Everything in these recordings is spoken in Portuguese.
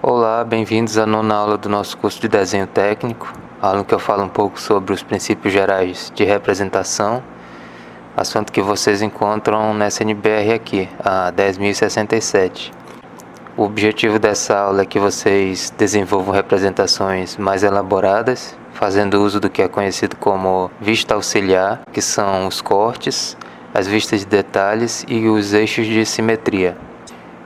Olá, bem-vindos à nona aula do nosso curso de desenho técnico, aula em que eu falo um pouco sobre os princípios gerais de representação, assunto que vocês encontram nessa NBR aqui, a 10.067. O objetivo dessa aula é que vocês desenvolvam representações mais elaboradas, fazendo uso do que é conhecido como vista auxiliar, que são os cortes, as vistas de detalhes e os eixos de simetria.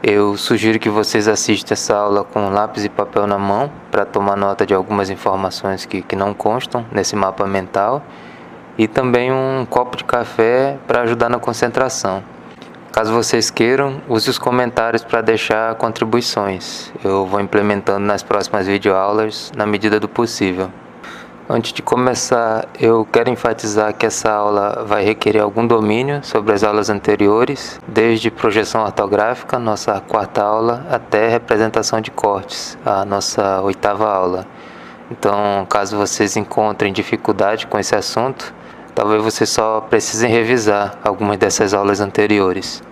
Eu sugiro que vocês assistam essa aula com lápis e papel na mão para tomar nota de algumas informações que não constam nesse mapa mental e também um copo de café para ajudar na concentração. Caso vocês queiram, use os comentários para deixar contribuições. Eu vou implementando nas próximas videoaulas na medida do possível. Antes de começar, eu quero enfatizar que essa aula vai requerer algum domínio sobre as aulas anteriores, desde projeção ortográfica, nossa quarta aula, até representação de cortes, a nossa oitava aula. Então, caso vocês encontrem dificuldade com esse assunto, talvez vocês só precisem revisar algumas dessas aulas anteriores.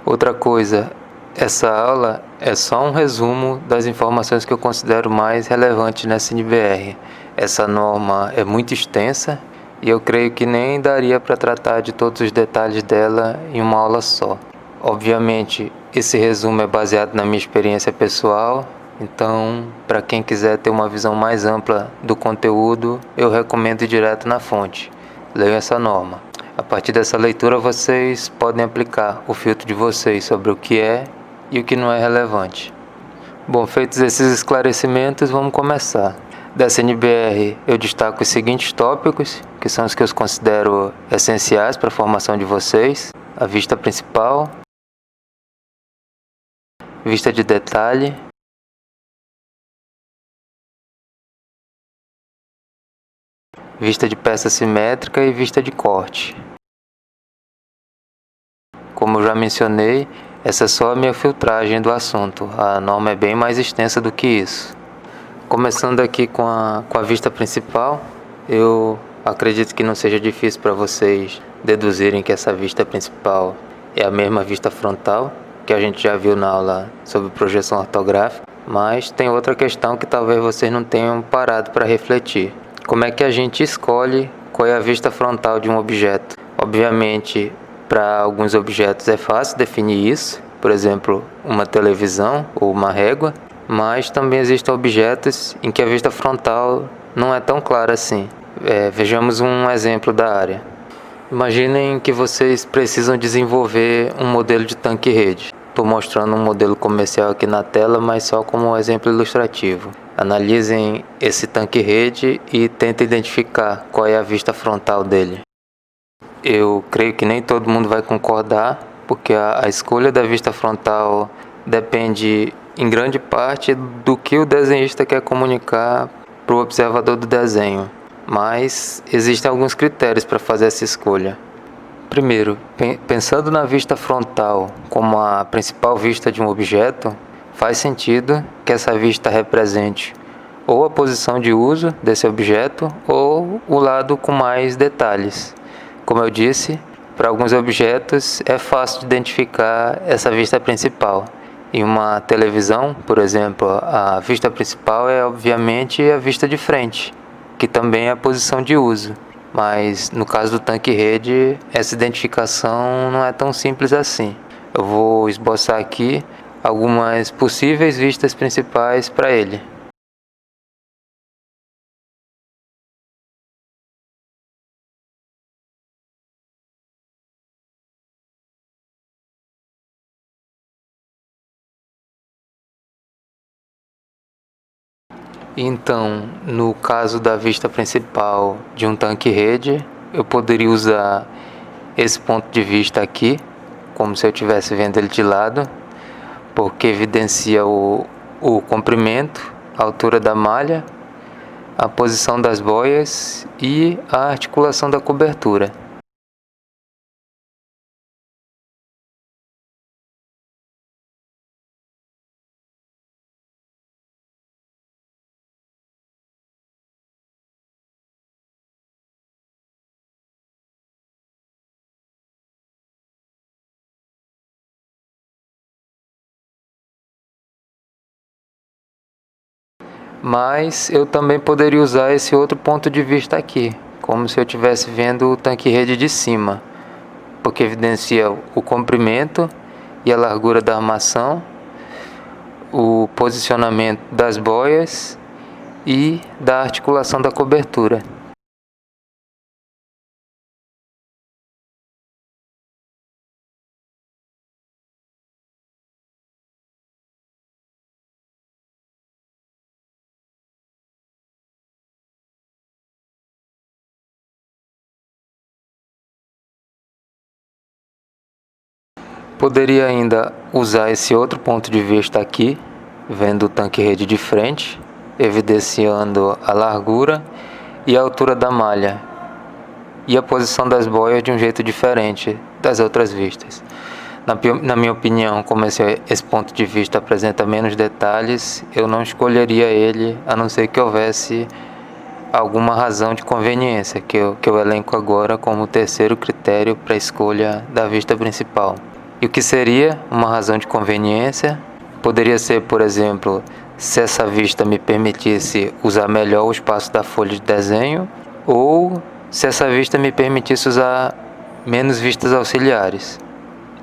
Outra coisa, essa aula é só um resumo das informações que eu considero mais relevantes nessa NBR. Essa norma é muito extensa e eu creio que nem daria para tratar de todos os detalhes dela em uma aula só. Obviamente, esse resumo é baseado na minha experiência pessoal, então, para quem quiser ter uma visão mais ampla do conteúdo, eu recomendo ir direto na fonte. Leiam essa norma. A partir dessa leitura, vocês podem aplicar o filtro de vocês sobre o que é e o que não é relevante. Bom, feitos esses esclarecimentos, vamos começar. Dessa NBR, eu destaco os seguintes tópicos, que são os que eu considero essenciais para a formação de vocês: a vista principal, vista de detalhe, vista de peça simétrica e vista de corte. Como eu já mencionei, essa é só a minha filtragem do assunto, a norma é bem mais extensa do que isso. Começando aqui com a vista principal, eu acredito que não seja difícil para vocês deduzirem que essa vista principal é a mesma vista frontal que a gente já viu na aula sobre projeção ortográfica, mas tem outra questão que talvez vocês não tenham parado para refletir. Como é que a gente escolhe qual é a vista frontal de um objeto? Obviamente, para alguns objetos é fácil definir isso, por exemplo, uma televisão ou uma régua, mas também existem objetos em que a vista frontal não é tão clara assim. Vejamos um exemplo da área. Imaginem que vocês precisam desenvolver um modelo de tanque-rede. Estou mostrando um modelo comercial aqui na tela, mas só como um exemplo ilustrativo. Analisem esse tanque-rede e tentem identificar qual é a vista frontal dele. Eu creio que nem todo mundo vai concordar, porque a escolha da vista frontal depende em grande parte do que o desenhista quer comunicar para o observador do desenho, mas existem alguns critérios para fazer essa escolha. Primeiro, pensando na vista frontal como a principal vista de um objeto, faz sentido que essa vista represente ou a posição de uso desse objeto ou o lado com mais detalhes. Como eu disse, para alguns objetos é fácil de identificar essa vista principal. Em uma televisão, por exemplo, a vista principal é obviamente a vista de frente, que também é a posição de uso. Mas no caso do tanque-rede, essa identificação não é tão simples assim. Eu vou esboçar aqui algumas possíveis vistas principais para ele. Então, no caso da vista principal de um tanque-rede, eu poderia usar esse ponto de vista aqui, como se eu estivesse vendo ele de lado, porque evidencia o comprimento, a altura da malha, a posição das boias e a articulação da cobertura. Mas eu também poderia usar esse outro ponto de vista aqui, como se eu estivesse vendo o tanque-rede de cima, porque evidencia o comprimento e a largura da armação, o posicionamento das boias e da articulação da cobertura. Poderia ainda usar esse outro ponto de vista aqui, vendo o tanque-rede de frente, evidenciando a largura e a altura da malha e a posição das boias de um jeito diferente das outras vistas. Na minha opinião, como esse ponto de vista apresenta menos detalhes, eu não escolheria ele, a não ser que houvesse alguma razão de conveniência, que eu elenco agora como o terceiro critério para a escolha da vista principal. E o que seria uma razão de conveniência? Poderia ser, por exemplo, se essa vista me permitisse usar melhor o espaço da folha de desenho, ou se essa vista me permitisse usar menos vistas auxiliares.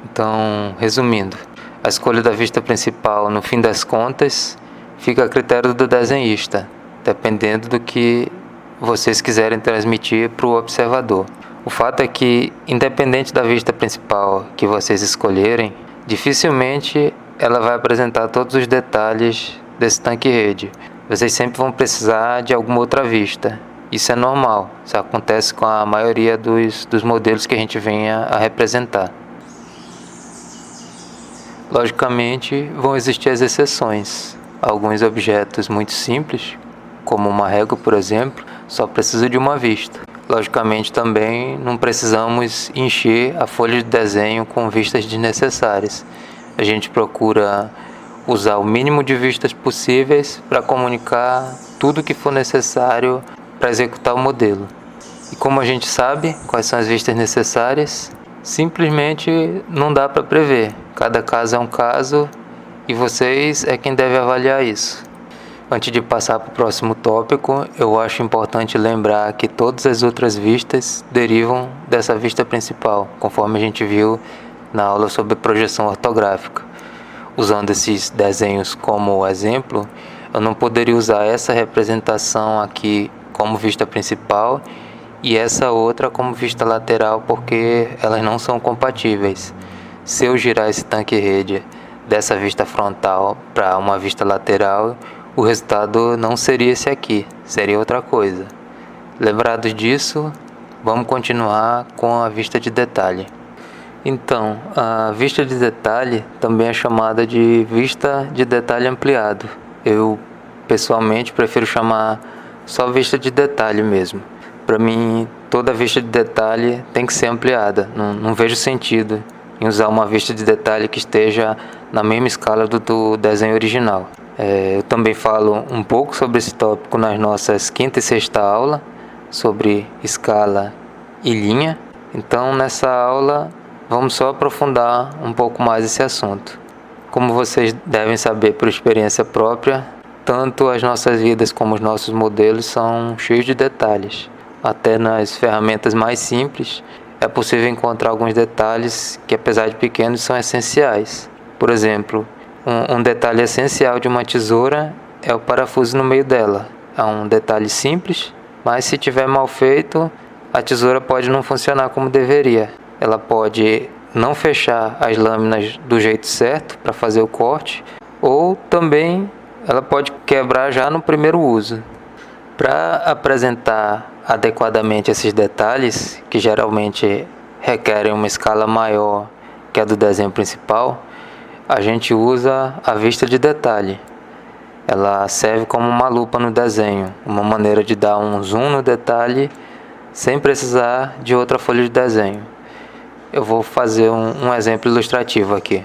Então, resumindo, a escolha da vista principal, no fim das contas, fica a critério do desenhista, dependendo do que vocês quiserem transmitir para o observador. O fato é que, independente da vista principal que vocês escolherem, dificilmente ela vai apresentar todos os detalhes desse tanque-rede. Vocês sempre vão precisar de alguma outra vista. Isso é normal, isso acontece com a maioria dos modelos que a gente venha a representar. Logicamente, vão existir as exceções. Alguns objetos muito simples, como uma régua, por exemplo, só precisa de uma vista. Logicamente, também não precisamos encher a folha de desenho com vistas desnecessárias. A gente procura usar o mínimo de vistas possíveis para comunicar tudo o que for necessário para executar o modelo. E como a gente sabe quais são as vistas necessárias, simplesmente não dá para prever. Cada caso é um caso e vocês é quem deve avaliar isso. Antes de passar para o próximo tópico, eu acho importante lembrar que todas as outras vistas derivam dessa vista principal, conforme a gente viu na aula sobre projeção ortográfica. Usando esses desenhos como exemplo, eu não poderia usar essa representação aqui como vista principal e essa outra como vista lateral, porque elas não são compatíveis. Se eu girar esse tanque-rede dessa vista frontal para uma vista lateral, o resultado não seria esse aqui, seria outra coisa. Lembrados disso, vamos continuar com a vista de detalhe. Então, a vista de detalhe também é chamada de vista de detalhe ampliado. Eu, pessoalmente, prefiro chamar só vista de detalhe mesmo. Para mim, toda vista de detalhe tem que ser ampliada. Não vejo sentido em usar uma vista de detalhe que esteja na mesma escala do desenho original. Eu também falo um pouco sobre esse tópico nas nossas quinta e sexta aula, sobre escala e linha. Então, nessa aula, vamos só aprofundar um pouco mais esse assunto. Como vocês devem saber por experiência própria, tanto as nossas vidas como os nossos modelos são cheios de detalhes. Até nas ferramentas mais simples, é possível encontrar alguns detalhes que, apesar de pequenos, são essenciais. Por exemplo, um detalhe essencial de uma tesoura é o parafuso no meio dela. É um detalhe simples, mas se tiver mal feito, a tesoura pode não funcionar como deveria. Ela pode não fechar as lâminas do jeito certo para fazer o corte, ou também ela pode quebrar já no primeiro uso. Para apresentar adequadamente esses detalhes, que geralmente requerem uma escala maior que a do desenho principal, a gente usa a vista de detalhe. Ela serve como uma lupa no desenho, uma maneira de dar um zoom no detalhe sem precisar de outra folha de desenho. Eu vou fazer um exemplo ilustrativo aqui.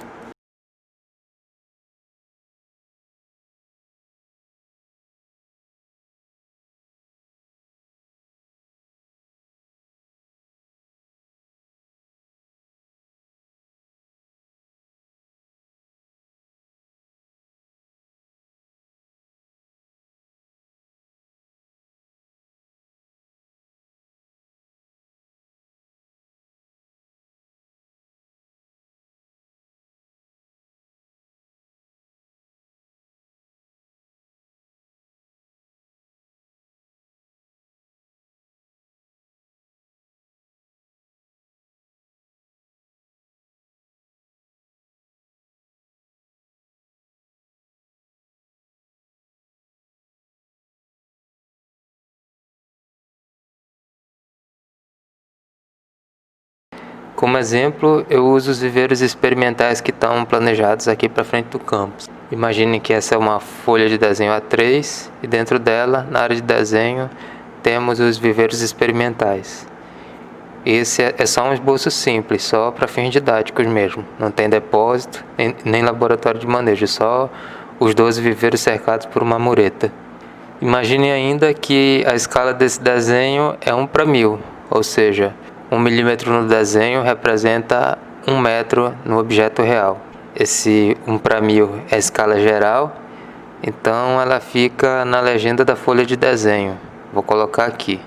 Como exemplo, eu uso os viveiros experimentais que estão planejados aqui para frente do campus. Imagine que essa é uma folha de desenho A3 e dentro dela, na área de desenho, temos os viveiros experimentais. Esse é só um esboço simples, só para fins didáticos mesmo. Não tem depósito, nem laboratório de manejo, só os 12 viveiros cercados por uma mureta. Imagine ainda que a escala desse desenho é 1:1000, ou seja, 1 milímetro no desenho representa 1 metro no objeto real. Esse 1:1000 é a escala geral, então ela fica na legenda da folha de desenho. Vou colocar aqui.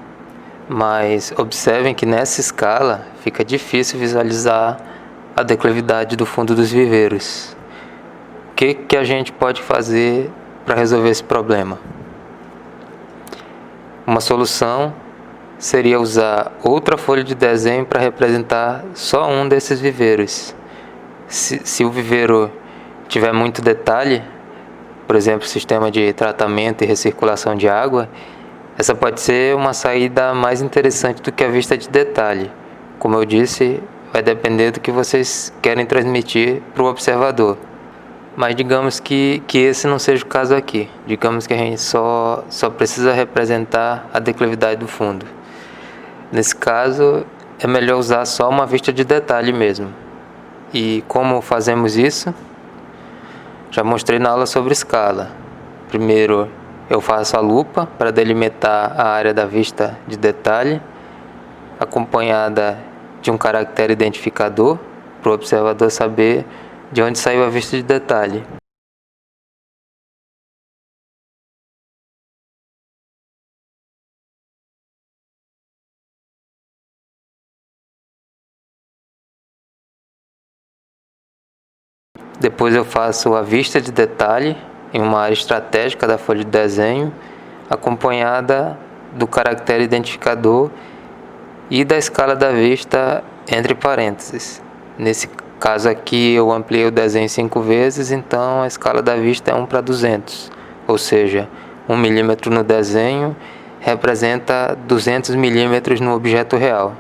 Mas observem que nessa escala fica difícil visualizar a declividade do fundo dos viveiros. O que a gente pode fazer para resolver esse problema? Uma solução seria usar outra folha de desenho para representar só um desses viveiros. Se o viveiro tiver muito detalhe, por exemplo, sistema de tratamento e recirculação de água, essa pode ser uma saída mais interessante do que a vista de detalhe. Como eu disse, vai depender do que vocês querem transmitir para o observador. Mas digamos que esse não seja o caso aqui. Digamos que a gente só precisa representar a declividade do fundo. Nesse caso, é melhor usar só uma vista de detalhe mesmo. E como fazemos isso? Já mostrei na aula sobre escala. Primeiro, eu faço a lupa para delimitar a área da vista de detalhe, acompanhada de um caractere identificador, para o observador saber de onde saiu a vista de detalhe. Depois eu faço a vista de detalhe em uma área estratégica da folha de desenho, acompanhada do caractere identificador e da escala da vista entre parênteses. Nesse caso aqui eu ampliei o desenho 5 vezes, então a escala da vista é 1:200, ou seja, 1 milímetro no desenho representa 200 milímetros no objeto real.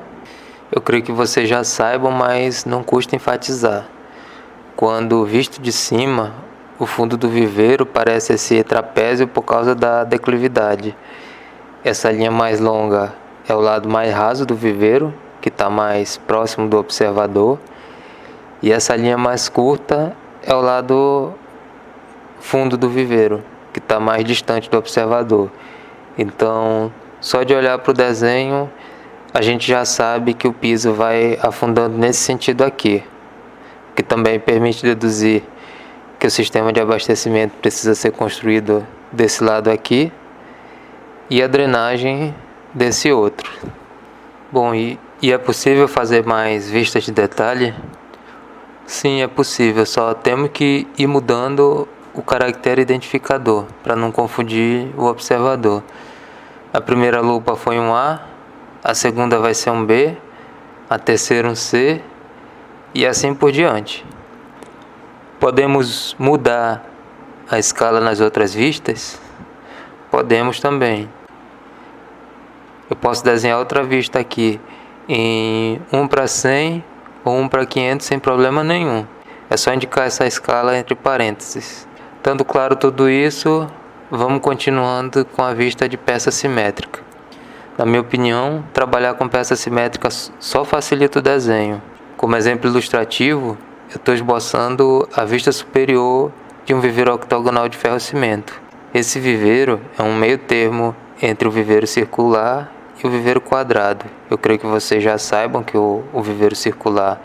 Eu creio que vocês já saibam, mas não custa enfatizar. Quando visto de cima, o fundo do viveiro parece esse trapézio por causa da declividade. Essa linha mais longa é o lado mais raso do viveiro, que está mais próximo do observador, e essa linha mais curta é o lado fundo do viveiro, que está mais distante do observador. Então, só de olhar para o desenho, a gente já sabe que o piso vai afundando nesse sentido aqui, que também permite deduzir que o sistema de abastecimento precisa ser construído desse lado aqui e a drenagem desse outro. Bom, e é possível fazer mais vistas de detalhe? Sim, é possível, só temos que ir mudando o caractere identificador para não confundir o observador. A primeira lupa foi um A, a segunda vai ser um B, a terceira um C e assim por diante. Podemos mudar a escala nas outras vistas? Podemos também. Eu posso desenhar outra vista aqui em 1:100 ou 1:500 sem problema nenhum. É só indicar essa escala entre parênteses. Estando claro tudo isso, vamos continuando com a vista de peça simétrica. Na minha opinião, trabalhar com peça simétrica só facilita o desenho. Como exemplo ilustrativo, eu estou esboçando a vista superior de um viveiro octogonal de ferro-cimento. Esse viveiro é um meio termo entre o viveiro circular e o viveiro quadrado. Eu creio que vocês já saibam que o viveiro circular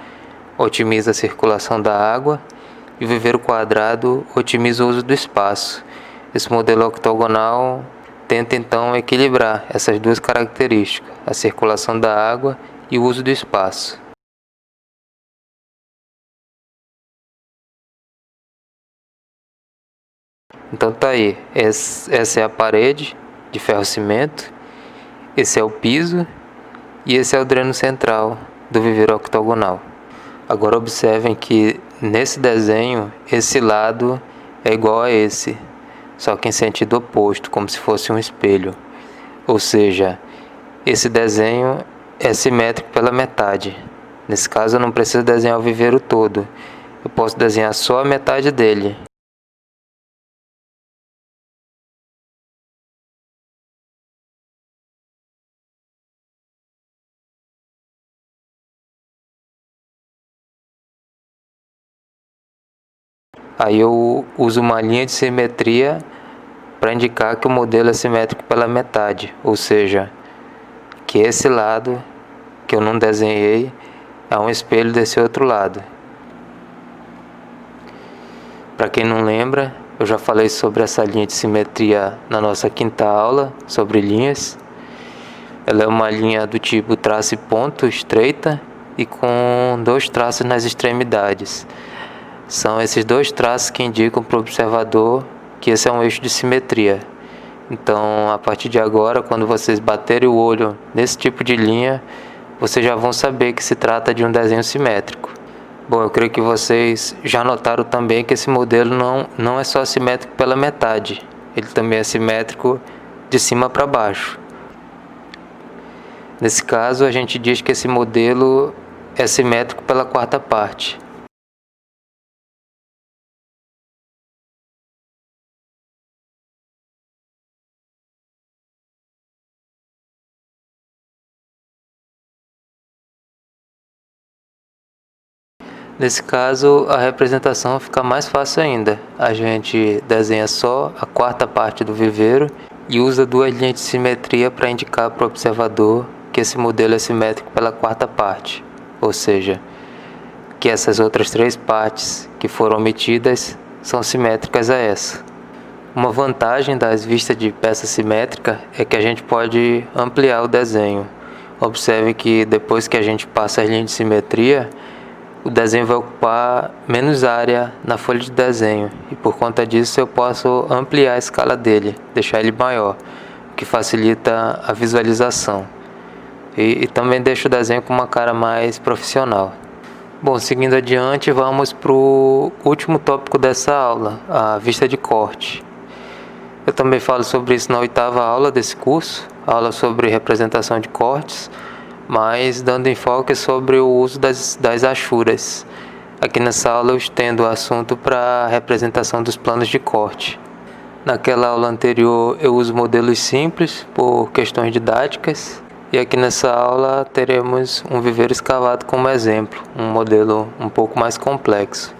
otimiza a circulação da água e o viveiro quadrado otimiza o uso do espaço. Esse modelo octogonal tenta então equilibrar essas duas características, a circulação da água e o uso do espaço. Então tá aí, essa é a parede de ferro-cimento, esse é o piso e esse é o dreno central do viveiro octogonal. Agora observem que nesse desenho, esse lado é igual a esse, só que em sentido oposto, como se fosse um espelho. Ou seja, esse desenho é simétrico pela metade. Nesse caso eu não preciso desenhar o viveiro todo, eu posso desenhar só a metade dele. Aí eu uso uma linha de simetria para indicar que o modelo é simétrico pela metade, ou seja, que esse lado que eu não desenhei é um espelho desse outro lado. Para quem não lembra, eu já falei sobre essa linha de simetria na nossa quinta aula sobre linhas. Ela é uma linha do tipo traço e ponto estreita e com 2 traços nas extremidades. São esses 2 traços que indicam para o observador que esse é um eixo de simetria. Então, a partir de agora, quando vocês baterem o olho nesse tipo de linha, vocês já vão saber que se trata de um desenho simétrico. Bom, eu creio que vocês já notaram também que esse modelo não é só simétrico pela metade, ele também é simétrico de cima para baixo. Nesse caso, a gente diz que esse modelo é simétrico pela 4ª parte. Nesse caso, a representação fica mais fácil ainda. A gente desenha só a 4ª parte do viveiro e usa 2 linhas de simetria para indicar para o observador que esse modelo é simétrico pela 4ª parte, ou seja, que essas outras 3 partes que foram omitidas são simétricas a essa. Uma vantagem das vistas de peça simétrica é que a gente pode ampliar o desenho. Observe que depois que a gente passa as linhas de simetria, o desenho vai ocupar menos área na folha de desenho e por conta disso eu posso ampliar a escala dele, deixar ele maior, o que facilita a visualização e também deixa o desenho com uma cara mais profissional. Bom, seguindo adiante, vamos para o último tópico dessa aula, a vista de corte. Eu também falo sobre isso na 8ª aula desse curso, aula sobre representação de cortes, mas dando enfoque sobre o uso das achuras. Aqui nessa aula eu estendo o assunto para a representação dos planos de corte. Naquela aula anterior eu uso modelos simples por questões didáticas e aqui nessa aula teremos um viveiro escavado como exemplo, um modelo um pouco mais complexo.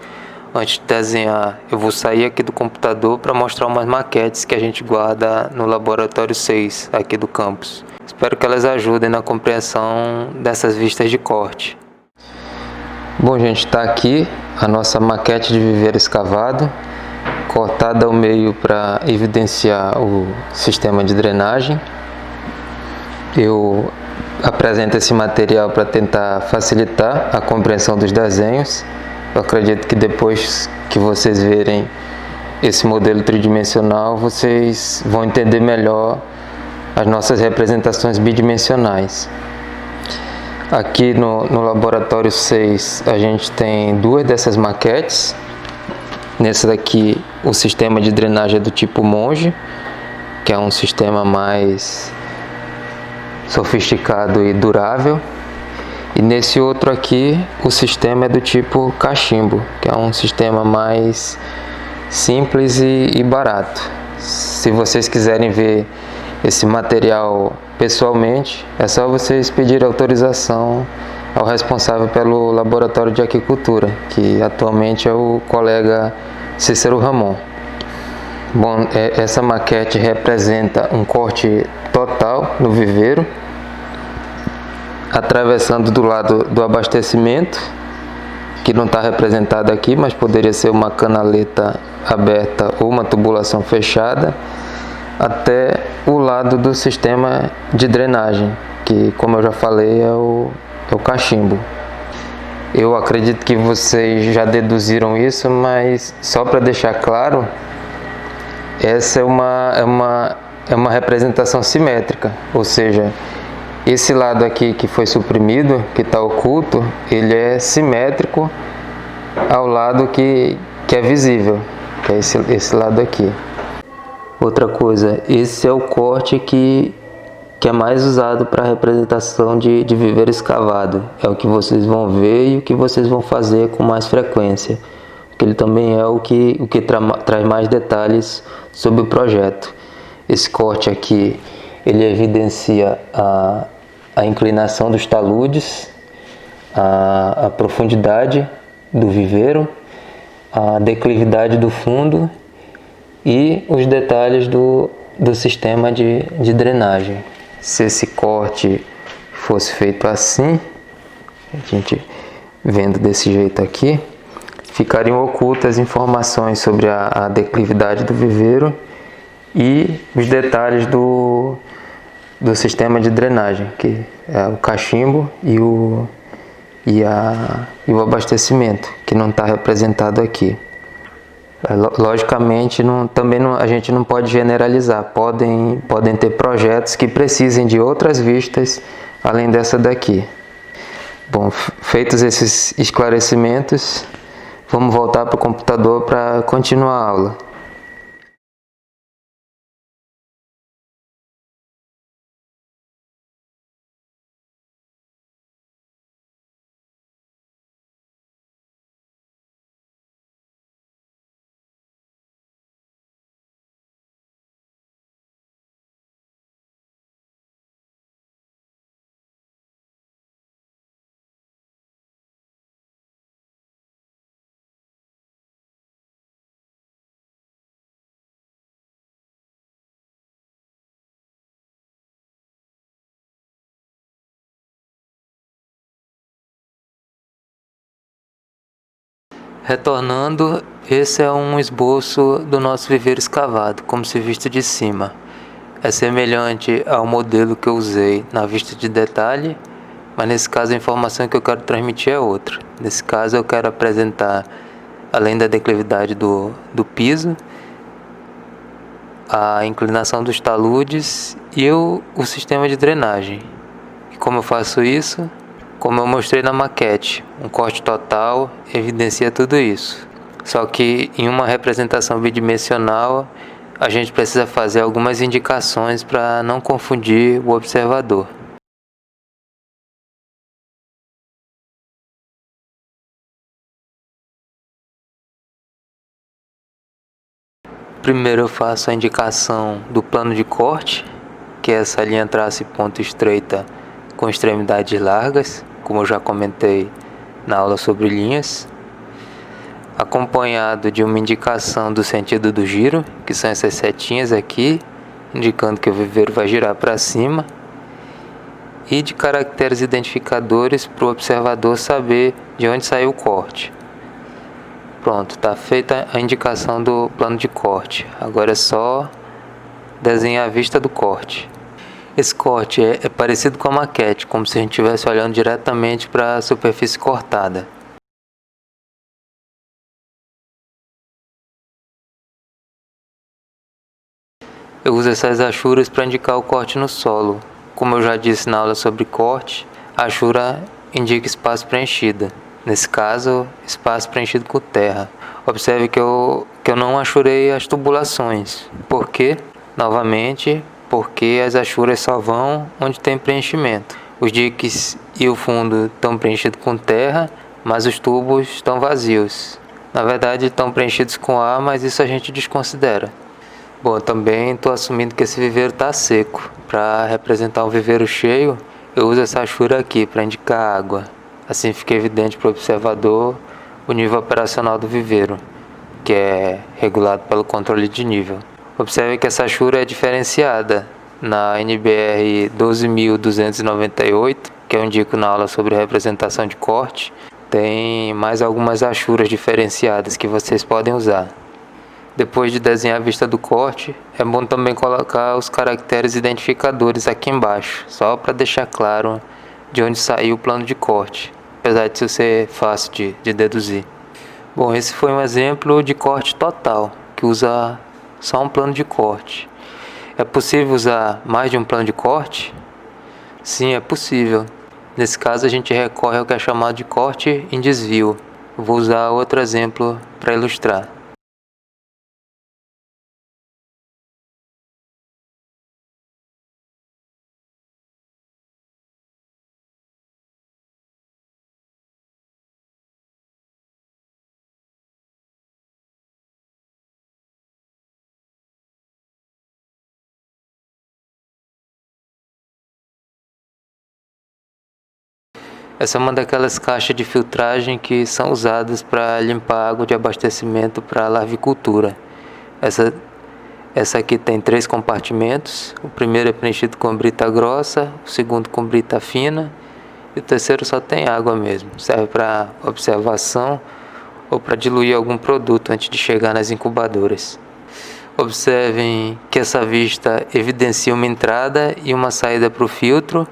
Antes de desenhar, eu vou sair aqui do computador para mostrar umas maquetes que a gente guarda no laboratório 6 aqui do campus. Espero que elas ajudem na compreensão dessas vistas de corte. Bom, gente, está aqui a nossa maquete de viveiro escavado, cortada ao meio para evidenciar o sistema de drenagem. Eu apresento esse material para tentar facilitar a compreensão dos desenhos. Eu acredito que depois que vocês verem esse modelo tridimensional, vocês vão entender melhor as nossas representações bidimensionais. Aqui no laboratório 6 a gente tem 2 dessas maquetes. Nessa daqui o sistema de drenagem é do tipo Monge, que é um sistema mais sofisticado e durável. E nesse outro aqui o sistema é do tipo cachimbo, que é um sistema mais simples e barato. Se vocês quiserem ver esse material pessoalmente, é só vocês pedirem autorização ao responsável pelo laboratório de aquicultura, que atualmente é o colega Cícero Ramon. Bom, essa maquete representa um corte total no viveiro, atravessando do lado do abastecimento, que não está representado aqui, mas poderia ser uma canaleta aberta ou uma tubulação fechada, até o lado do sistema de drenagem, que, como eu já falei, é o cachimbo. Eu acredito que vocês já deduziram isso, mas só para deixar claro, essa é uma representação simétrica, ou seja, esse lado aqui que foi suprimido, que está oculto, ele é simétrico ao lado que é visível, que é esse lado aqui. Outra coisa, esse é o corte que que é mais usado para representação de viveiro escavado. É o que vocês vão ver e o que vocês vão fazer com mais frequência. Porque ele também é o que traz mais detalhes sobre o projeto. Esse corte aqui, ele evidencia a inclinação dos taludes, a profundidade do viveiro, a declividade do fundo e os detalhes do sistema de drenagem. Se esse corte fosse feito assim, a gente vendo desse jeito aqui, ficariam ocultas informações sobre a declividade do viveiro e os detalhes do sistema de drenagem, que é o cachimbo e o abastecimento, que não está representado aqui. Logicamente, a gente não pode generalizar. Podem ter projetos que precisem de outras vistas além dessa daqui. Bom, feitos esses esclarecimentos, vamos voltar para o computador para continuar a aula. Retornando, esse é um esboço do nosso viveiro escavado, como se visto de cima. É semelhante ao modelo que eu usei na vista de detalhe, mas nesse caso a informação que eu quero transmitir é outra. Nesse caso eu quero apresentar, além da declividade do piso, a inclinação dos taludes e o sistema de drenagem. E como eu faço isso? Como eu mostrei na maquete, um corte total evidencia tudo isso. Só que em uma representação bidimensional, a gente precisa fazer algumas indicações para não confundir o observador. Primeiro eu faço a indicação do plano de corte, que é essa linha traço e ponta estreita com extremidades largas, como eu já comentei na aula sobre linhas, acompanhado de uma indicação do sentido do giro, que são essas setinhas aqui, indicando que o viveiro vai girar para cima, e de caracteres identificadores para o observador saber de onde saiu o corte. Pronto, está feita a indicação do plano de corte. Agora é só desenhar a vista do corte. Esse corte é parecido com a maquete, como se a gente estivesse olhando diretamente para a superfície cortada. Eu uso essas achuras para indicar o corte no solo. Como eu já disse na aula sobre corte, a achura indica espaço preenchido. Nesse caso, espaço preenchido com terra. Observe que eu não achurei as tubulações. Por quê? Novamente, porque as achuras só vão onde tem preenchimento. Os diques e o fundo estão preenchidos com terra, mas os tubos estão vazios. Na verdade, estão preenchidos com ar, mas isso a gente desconsidera. Bom, eu também estou assumindo que esse viveiro está seco. Para representar um viveiro cheio, eu uso essa achura aqui para indicar água. Assim fica evidente para o observador o nível operacional do viveiro, que é regulado pelo controle de nível. Observe que essa achura é diferenciada na NBR 12.298, que eu indico na aula sobre representação de corte. Tem mais algumas achuras diferenciadas que vocês podem usar. Depois de desenhar a vista do corte, é bom também colocar os caracteres identificadores aqui embaixo, só para deixar claro de onde saiu o plano de corte, apesar de isso ser fácil de deduzir. Bom, esse foi um exemplo de corte total, que usa só um plano de corte. É possível usar mais de um plano de corte? Sim, é possível. Nesse caso, a gente recorre ao que é chamado de corte em desvio. Vou usar outro exemplo para ilustrar. Essa é uma daquelas caixas de filtragem que são usadas para limpar água de abastecimento para a larvicultura. Essa aqui tem 3 compartimentos. O primeiro é preenchido com brita grossa, o segundo com brita fina e o terceiro só tem água mesmo. Serve para observação ou para diluir algum produto antes de chegar nas incubadoras. Observem que essa vista evidencia uma entrada e uma saída para o filtro,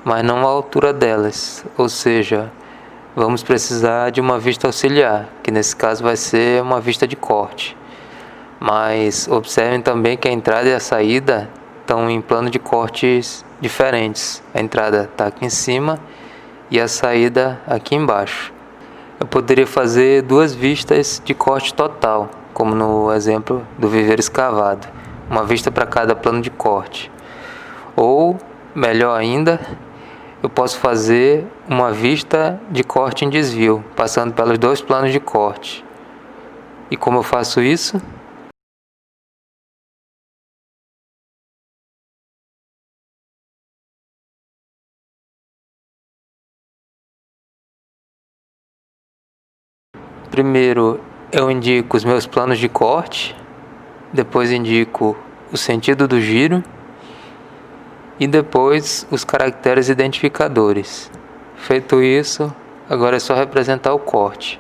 mas não a altura delas, ou seja, vamos precisar de uma vista auxiliar, que nesse caso vai ser uma vista de corte. Mas observem também que a entrada e a saída estão em plano de cortes diferentes. A entrada está aqui em cima e a saída aqui embaixo. Eu poderia fazer 2 vistas de corte total, como no exemplo do viveiro escavado, uma vista para cada plano de corte. Ou, melhor ainda, eu posso fazer uma vista de corte em desvio, passando pelos 2 planos de corte. E como eu faço isso? Primeiro eu indico os meus planos de corte, depois indico o sentido do giro e depois os caracteres identificadores. Feito isso, agora é só representar o corte.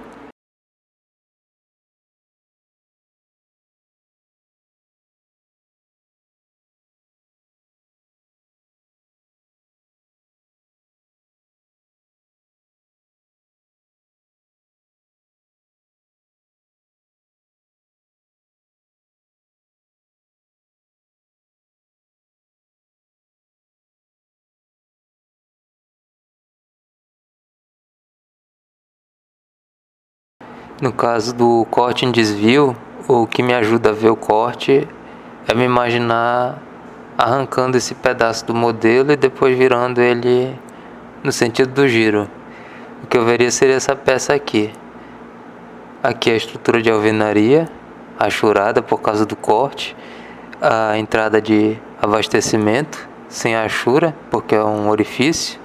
No caso do corte em desvio, o que me ajuda a ver o corte é me imaginar arrancando esse pedaço do modelo e depois virando ele no sentido do giro. O que eu veria seria essa peça aqui. Aqui é a estrutura de alvenaria, rachurada por causa do corte, a entrada de abastecimento sem achura, porque é um orifício,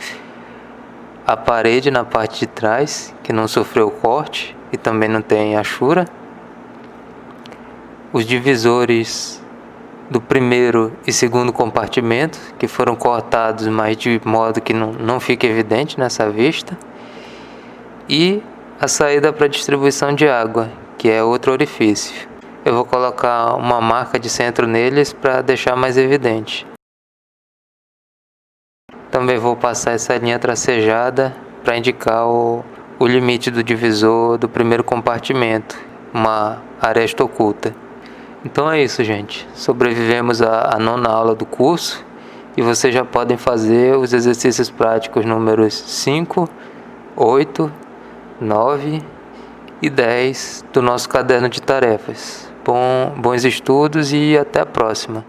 a parede na parte de trás, que não sofreu corte e também não tem achura, os divisores do primeiro e segundo compartimento, que foram cortados, mas de modo que não fique evidente nessa vista, e a saída para distribuição de água, que é outro orifício. Eu vou colocar uma marca de centro neles para deixar mais evidente. Também vou passar essa linha tracejada para indicar o limite do divisor do primeiro compartimento, uma aresta oculta. Então é isso, gente. Sobrevivemos à 9ª aula do curso e vocês já podem fazer os exercícios práticos números 5, 8, 9 e 10 do nosso caderno de tarefas. Bons estudos e até a próxima.